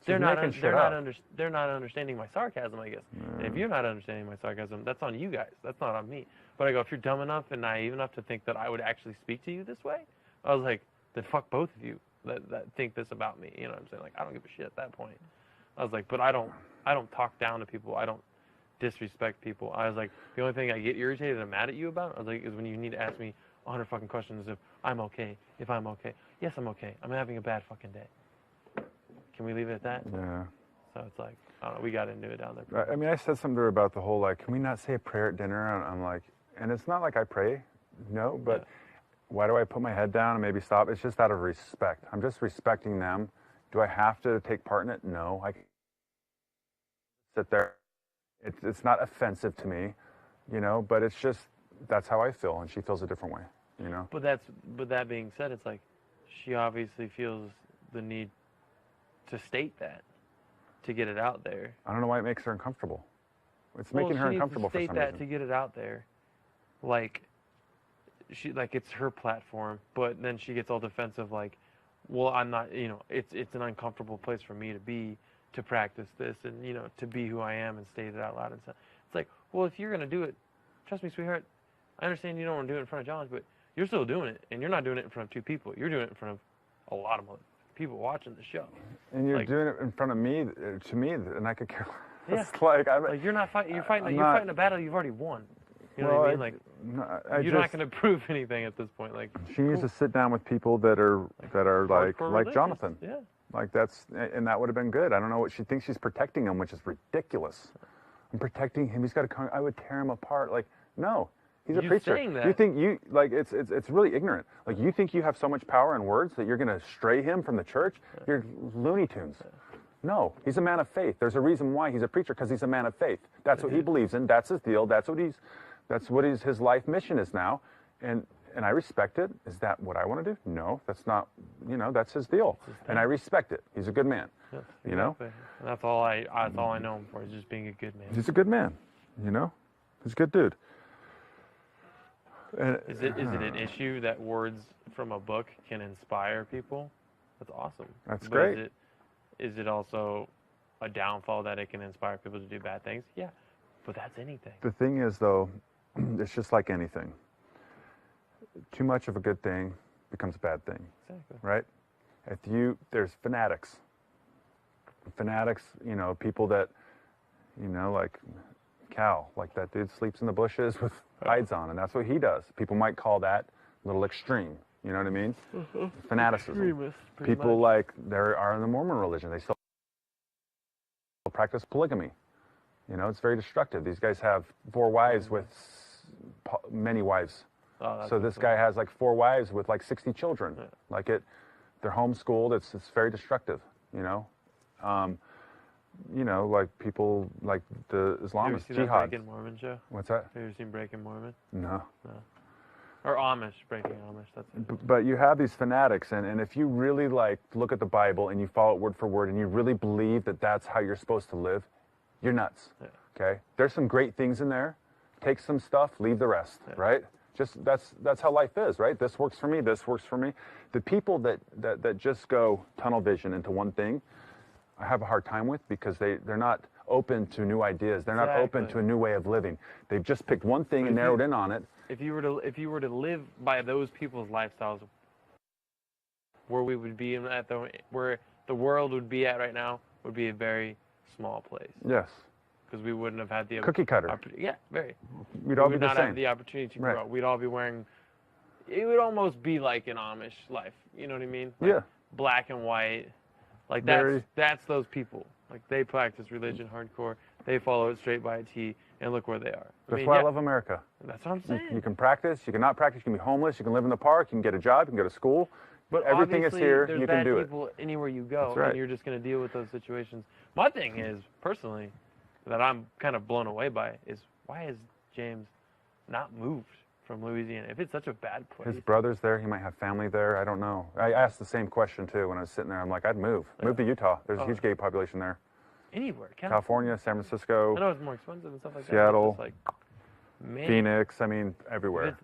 they're not understanding my sarcasm, I guess. And if you're not understanding my sarcasm, that's on you guys. That's not on me. But I go, if you're dumb enough and naive enough to think that I would actually speak to you this way, I was like, then fuck both of you that think this about me. You know what I'm saying? Like, I don't give a shit at that point. I was like, but I don't talk down to people. I don't disrespect people. I was like, the only thing I get irritated and mad at you about, I was like, is when you need to ask me 100 fucking questions if I'm okay. Yes, I'm okay. I'm having a bad fucking day. Can we leave it at that? Yeah. So it's like, I don't know, we got into it down there. I mean, I said something to her about the whole, like, can we not say a prayer at dinner? And I'm like, and it's not like I pray, no, but why do I put my head down and maybe stop? It's just out of respect. I'm just respecting them. Do I have to take part in it? No. I can sit there. It's not offensive to me, you know, but it's just, that's how I feel, and she feels a different way, you know? But that being said, it's like, she obviously feels the need to state that, to get it out there. I don't know why it makes her uncomfortable. It's making her uncomfortable for some reason. She needs to state that to get it out there. Like, it's her platform, but then she gets all defensive, like, well, I'm not, you know, it's an uncomfortable place for me to be, to practice this, and, you know, to be who I am and state it out loud and stuff. It's like, well, if you're going to do it, trust me, sweetheart, I understand you don't want to do it in front of John, but you're still doing it, and you're not doing it in front of 2 people. You're doing it in front of a lot of people watching the show. And you're doing it in front of me, to me, and I could care less. Yeah. Like, you're not fighting. You're fighting a battle you've already won. You know what I mean? Like, you're not going to prove anything at this point. Like, she needs to sit down with people that are like Jonathan. Yeah. Like and that would have been good. I don't know what she thinks she's protecting him, which is ridiculous. I'm protecting him. He's got to. I would tear him apart. Like, no. He's a preacher. That. You think it's really ignorant. Like, you think you have so much power in words that you're going to stray him from the church? You're Looney Tunes. No, he's a man of faith. There's a reason why he's a preacher, because he's a man of faith. That's what he believes in. That's his deal. That's what his life mission is now. And I respect it. Is that what I want to do? No, that's not, you know, that's his deal. And I respect it. He's a good man. Yes, exactly. You know? And that's all I know him for, is just being a good man. He's a good man, you know? He's a good dude. Is it an issue that words from a book can inspire people? That's awesome. That's great. Is it also a downfall that it can inspire people to do bad things? Yeah, but that's anything. The thing is, though, it's just like anything. Too much of a good thing becomes a bad thing. Exactly. Right? There's fanatics. Fanatics, you know, people that, you know, like Cal, like that dude sleeps in the bushes with hides on, and that's what he does. People might call that a little extreme. You know what I mean? Fanaticism. People like there are in the Mormon religion. They still practice polygamy. You know, it's very destructive. These guys have 4 wives with many wives. So this guy has like 4 wives with like 60 children. Yeah. Like they're homeschooled. It's very destructive. You know, like people like the Islamists, jihad. That Breaking Mormon show? What's that? Have you ever seen Breaking Mormon? No. Or Amish, Breaking Amish. That's it. But you have these fanatics, and if you really like look at the Bible and you follow it word for word, and you really believe that that's how you're supposed to live, you're nuts. Yeah. Okay? There's some great things in there. Take some stuff, leave the rest. Yeah. Right? Just that's how life is, right? This works for me. This works for me. The people that just go tunnel vision into one thing, I have a hard time with, because they're not open to new ideas. They're not open to a new way of living. They've just picked one thing and narrowed in on it. If you were to live by those people's lifestyles, where we would be where the world would be at right now would be a very small place. Yes. Because we wouldn't have had the cookie cutter. Yeah, very. We'd all be the same. We would not have the opportunity to grow. We'd all be wearing. It would almost be like an Amish life. You know what I mean? Like, yeah. Black and white. Like that's those people. Like, they practice religion hardcore. They follow it straight by a T, and look where they are. That's why I love America. That's what I'm saying. You can practice, you can not practice, you can be homeless, you can live in the park, you can get a job, you can go to school. But everything is here, you can do it. There's bad people anywhere you go, That's right. And you're just going to deal with those situations. My thing is, personally, that I'm kind of blown away by, is why has James not moved from Louisiana? If it's such a bad place. His brother's there, he might have family there, I don't know. I asked the same question too when I was sitting there. I'm like, I'd move. Move to Utah. There's a huge gay population there. Anywhere. California, San Francisco. I know it's more expensive and stuff like Seattle, that. Seattle, Phoenix, I mean, everywhere.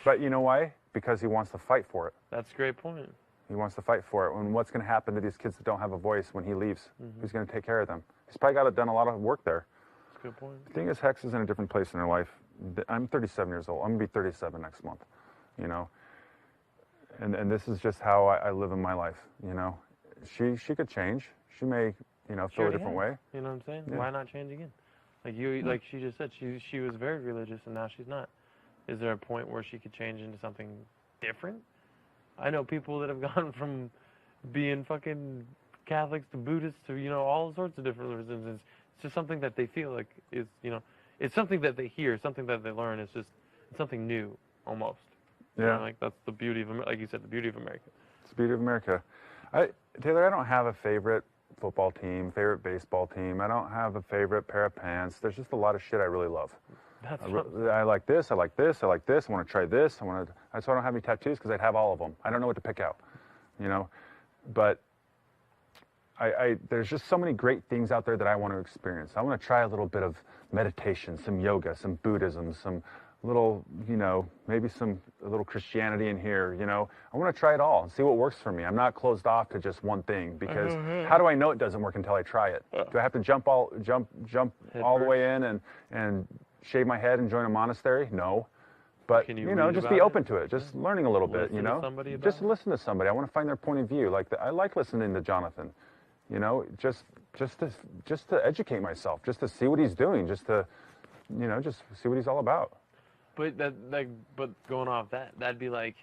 But you know why? Because he wants to fight for it. That's a great point. He wants to fight for it. And what's going to happen to these kids that don't have a voice when he leaves? Mm-hmm. Who's going to take care of them? He's probably done a lot of work there. That's a good point. The thing is, Hex is in a different place in her life. I'm 37 years old. I'm going to be 37 next month, you know. And this is just how I live in my life, you know. She could change. She may, you know, feel a different way. You know what I'm saying? Yeah. Why not change again? Like she just said, she was very religious and now she's not. Is there a point where she could change into something different? I know people that have gone from being fucking Catholics to Buddhists to, you know, all sorts of different religions. It's just something that they feel like is, you know, it's something that they hear, something that they learn. It's something new almost. Yeah. You know, like that's the beauty of, like you said, the beauty of America. It's the beauty of America. Taylor, I don't have a favorite football team, favorite baseball team. I don't have a favorite pair of pants. There's just a lot of shit I really love. I like this, I like this, I like this, I want to try this, that's why I don't have any tattoos, because I'd have all of them. I don't know what to pick out, you know, but there's just so many great things out there that I want to experience. I want to try a little bit of meditation, some yoga, some Buddhism, some little, you know, maybe a little Christianity in here, you know. I want to try it all and see what works for me. I'm not closed off to just one thing, because how do I know it doesn't work until I try it? Do I have to jump all the way in and shave my head and join a monastery? No. But, you know, just be open to it. Just learning a little bit, you know. Just listen to somebody. I want to find their point of view. Like I like listening to Jonathan, you know, just to educate myself, just to see what he's doing, just to, you know, just see what he's all about. But but going off that'd be like,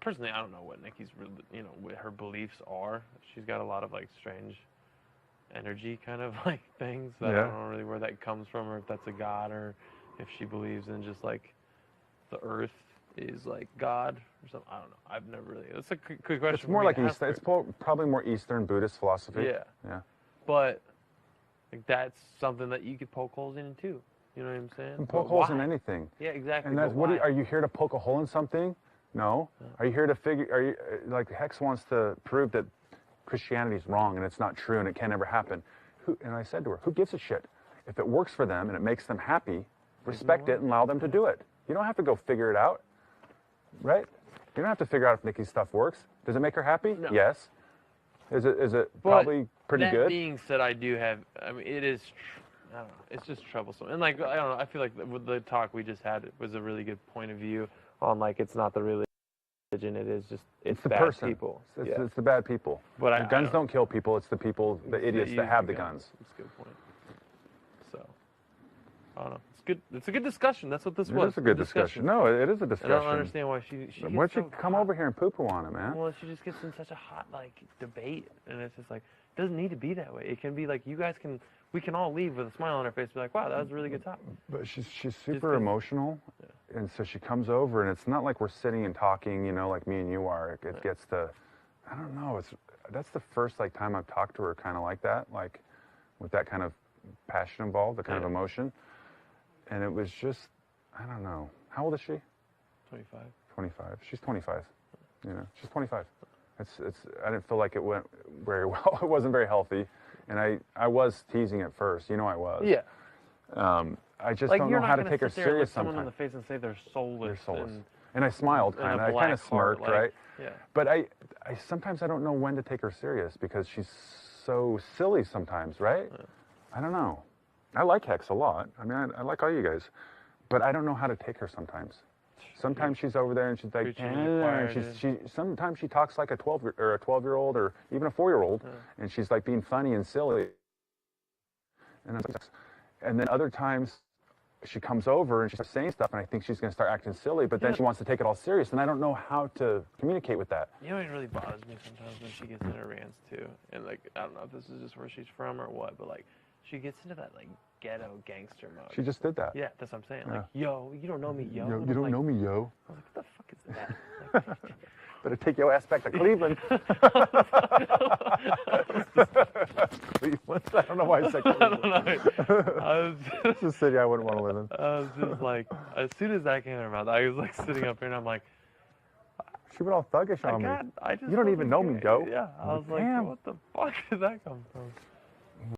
personally, I don't know what Nikki's, you know, what her beliefs are. She's got a lot of like strange energy kind of like things that I don't know really where that comes from, or if that's a god, or if she believes in just like the earth is like God or something. I don't know. I've never really. That's a good question. It's more like Eastern. It's probably more Eastern Buddhist philosophy. Yeah. Yeah. But like that's something that you could poke holes in too. You know what I'm saying? And poke holes in anything. Yeah, exactly. And that's are you here to poke a hole in something? No. Are you here to Are you like Hex wants to prove that Christianity is wrong and it's not true and it can't ever happen? And I said to her, who gives a shit? If it works for them and it makes them happy, respect it and allow them to do it. You don't have to go figure it out, right? You don't have to figure out if Nikki's stuff works. Does it make her happy? No. Yes. Is it probably pretty good? That being said, I do have. I mean, it is. I don't know. It's just troublesome. And like I don't know. I feel like with the talk we just had, it was a really good point of view on like it's not the religion. It is just it's the bad person. People. It's the bad people. But the guns don't kill people. It's the people, the idiots that have the guns. That's a good point. So I don't know. It's good. It's a good discussion. That's what this It was. is a good discussion. No, it is a discussion. I don't understand why she Why'd you come over here and poo-poo on it, man? Well, she just gets in such a hot like debate, and it's just like it doesn't need to be that way. It can be like we can all leave with a smile on our face, and be like, wow, that was a really good talk. But she's super emotional, and so she comes over, and it's not like we're sitting and talking, you know, like me and you are. It gets to, I don't know. That's the first like time I've talked to her kind of like that, like with that kind of passion involved, the kind of emotion. And it was just, I don't know. How old is she? 25. 25. She's 25. You know, she's 25. I didn't feel like it went very well. It wasn't very healthy. And I was teasing at first. You know I was. Yeah. I just like, don't know how to take her serious someone sometimes. in the face and say they're soulless. They're soulless. And I smiled kind of. I kind of smirked, right? Yeah. But I sometimes I don't know when to take her serious because she's so silly sometimes, right? Yeah. I don't know. I like Hex a lot. I mean, I like all you guys, but I don't know how to take her sometimes. Sometimes she's over there and she's like, sometimes she talks like a 12-year-old or even a 4-year-old, and she's like being funny and silly. And then other times she comes over and she's saying stuff, and I think she's going to start acting silly, but then she wants to take it all serious, and I don't know how to communicate with that. You know, it really bothers me sometimes when she gets in her rants too, and like I don't know if this is just where she's from or what, but like. She gets into that like ghetto gangster mode. She just did that. Yeah, that's what I'm saying. Like, yo, you don't know me, yo. You don't know me, yo. I was like, what the fuck is that? Like, better take your ass back to Cleveland. Cleveland. I don't know why I said Cleveland. I don't know. It's a city I wouldn't want to live in. I was just like, as soon as that came out of her mouth, I was like sitting up here and I'm like, she went all thuggish on me. I just you don't even know me, yo. Yeah, I was like, what the fuck did that come from?